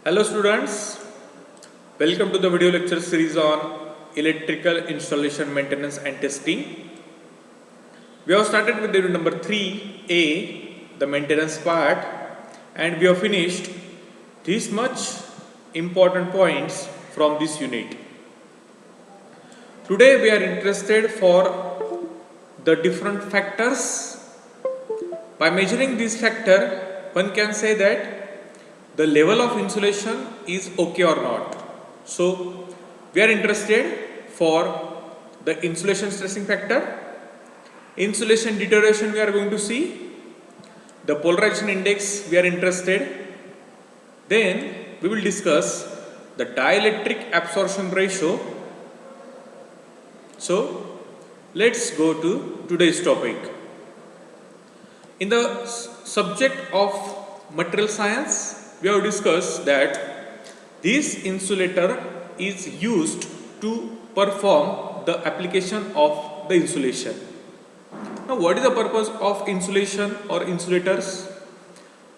Hello students, welcome to the video lecture series on electrical installation, maintenance and testing. We have started with the unit number 3A, the maintenance part, and we have finished this much important points from this unit. Today we are interested for the different factors. By measuring this factor, one can say that the level of insulation is okay or not. So we are interested for the insulation stressing factor, insulation deterioration we are going to see, the polarization index we are interested, then we will discuss the dielectric absorption ratio. So let's go to today's topic. In the subject of material science, we have discussed that this insulator is used to perform the application of the insulation. Now, what is the purpose of insulation or insulators?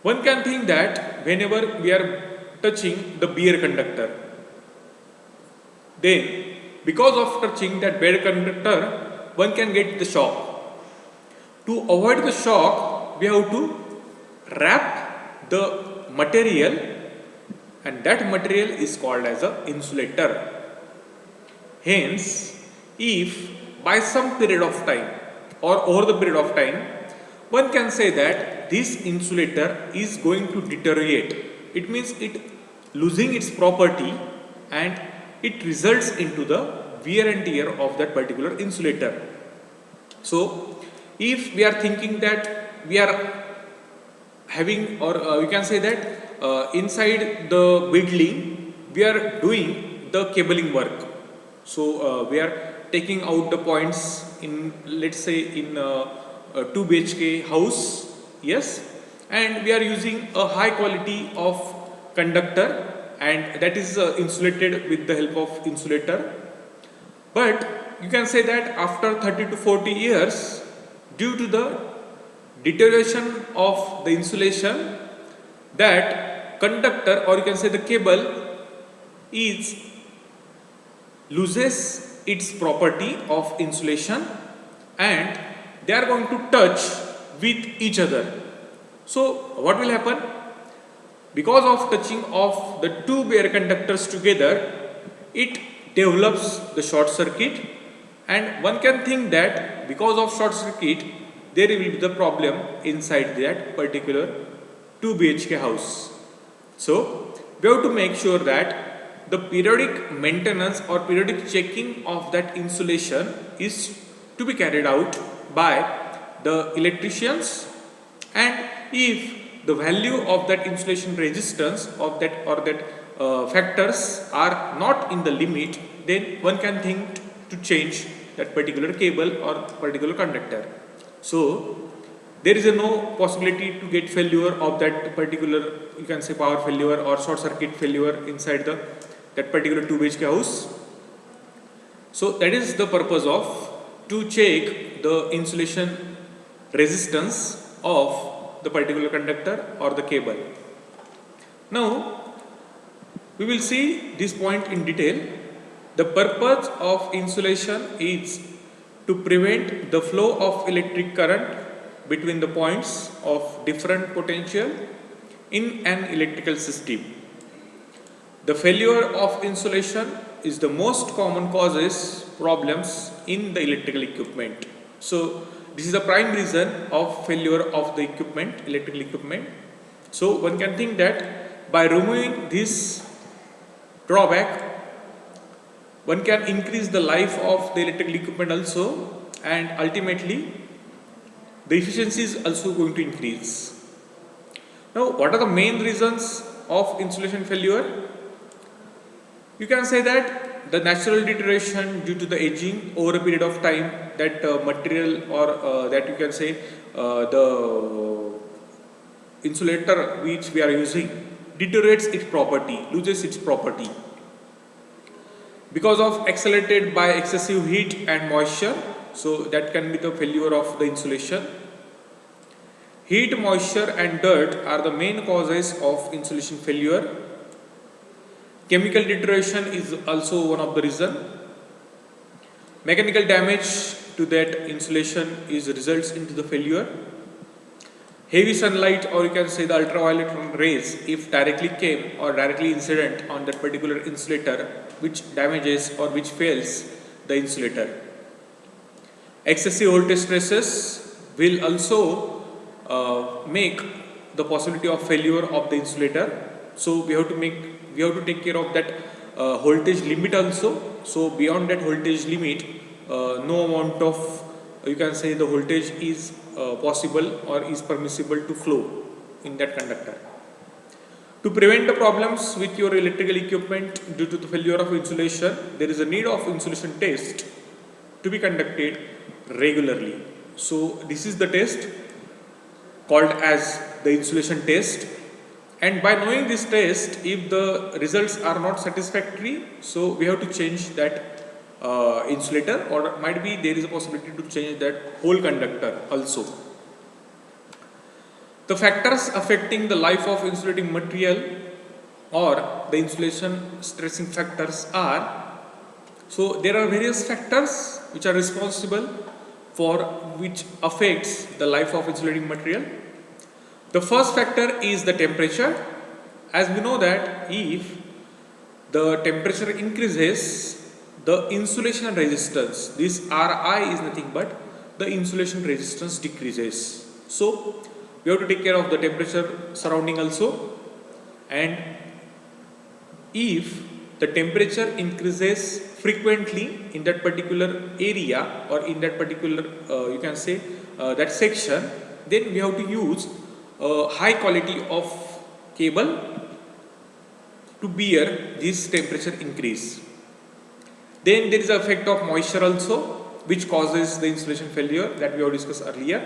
One can think that whenever we are touching the bare conductor, then because of touching that bare conductor, one can get the shock. To avoid the shock, we have to wrap the material, and that material is called as an insulator. Hence, if by some period of time or over the period of time, one can say that this insulator is going to deteriorate. It means it losing its property and it results into the wear and tear of that particular insulator. So, if we are thinking that we are having, or we can say that inside the building we are doing the cabling work. So we are taking out the points in, let's say, in a 2 BHK house, yes, and we are using a high quality of conductor, and that is insulated with the help of insulator. But you can say that after 30 to 40 years, due to the deterioration of the insulation, that conductor, or you can say the cable, is loses its property of insulation and they are going to touch with each other. So what will happen? Because of touching of the two bare conductors together, it develops the short circuit, and one can think that because of short circuit there will be the problem inside that particular 2 BHK house. So we have to make sure that the periodic maintenance or periodic checking of that insulation is to be carried out by the electricians, and if the value of that insulation resistance of that or that factors are not in the limit, then one can think to change that particular cable or particular conductor. So there is no possibility to get failure of that particular, you can say, power failure or short circuit failure inside the that particular 2 BHK house. So that is the purpose of to check the insulation resistance of the particular conductor or the cable. Now we will see this point in detail. The purpose of insulation is to prevent the flow of electric current between the points of different potential in an electrical system. The failure of insulation is the most common causes problems in the electrical equipment. So this is the prime reason of failure of the equipment, electrical equipment. So one can think that by removing this drawback, one can increase the life of the electrical equipment also, and ultimately the efficiency is also going to increase. Now, what are the main reasons of insulation failure? You can say that the natural deterioration due to the aging over a period of time, that material or that you can say the insulator which we are using deteriorates its property, loses its property because of accelerated by excessive heat and moisture. So that can be the failure of the insulation. Heat, moisture and dirt are the main causes of insulation failure. Chemical deterioration is also one of the reason. Mechanical damage to that insulation is results into the failure. Heavy sunlight, or you can say the ultraviolet rays, if directly came or directly incident on that particular insulator, which damages or which fails the insulator. Excessive voltage stresses will also make the possibility of failure of the insulator. So we have to take care of that voltage limit also. So beyond that voltage limit, no amount of, you can say, the voltage is possible or is permissible to flow in that conductor. To prevent the problems with your electrical equipment due to the failure of insulation, there is a need of insulation test to be conducted regularly. So this is the test called as the insulation test, and by knowing this test, if the results are not satisfactory, so we have to change that insulator, or might be there is a possibility to change that whole conductor also. The factors affecting the life of insulating material or the insulation stressing factors are, so there are various factors which are responsible for which affects the life of insulating material. The first factor is the temperature. As we know that if the temperature increases, the insulation resistance, this Ri is nothing but the insulation resistance decreases. So we have to take care of the temperature surrounding also, and if the temperature increases frequently in that particular area or in that particular you can say that section, then we have to use high quality of cable to bear this temperature increase. Then there is the effect of moisture also, which causes the insulation failure that we have discussed earlier.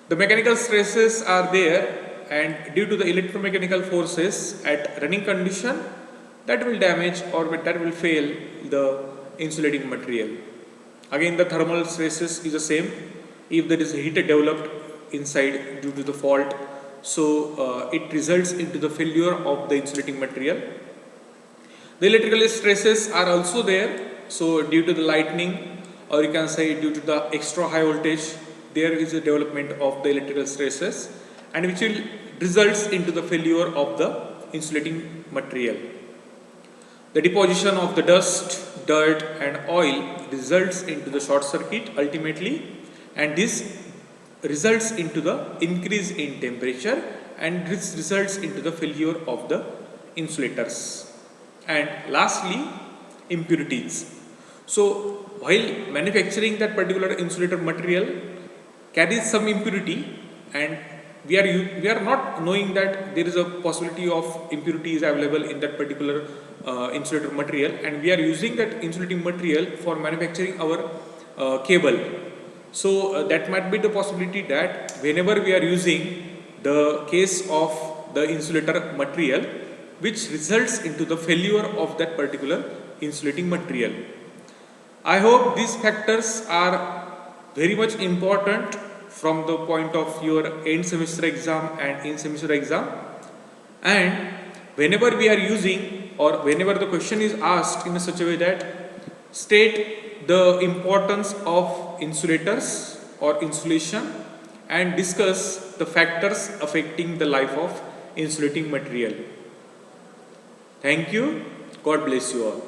The mechanical stresses are there, and due to the electromechanical forces at running condition, that will damage or that will fail the insulating material. Again, the thermal stresses is the same. If there is heat developed inside due to the fault, so it results into the failure of the insulating material. The electrical stresses are also there. So due to the lightning, or you can say due to the extra high voltage, there is a development of the electrical stresses, and which will results into the failure of the insulating material. The deposition of the dust, dirt and oil results into the short circuit ultimately, and this results into the increase in temperature, and this results into the failure of the insulators. And lastly, impurities. So while manufacturing that particular insulator material carries some impurity, and we are not knowing that there is a possibility of impurities available in that particular insulator material, and we are using that insulating material for manufacturing our cable. So that might be the possibility that whenever we are using the case of the insulator material, which results into the failure of that particular insulating material. I hope these factors are very much important from the point of your end semester exam and in semester exam, and whenever we are using, or whenever the question is asked in such a way that state the importance of insulators or insulation and discuss the factors affecting the life of insulating material. Thank you. God bless you all.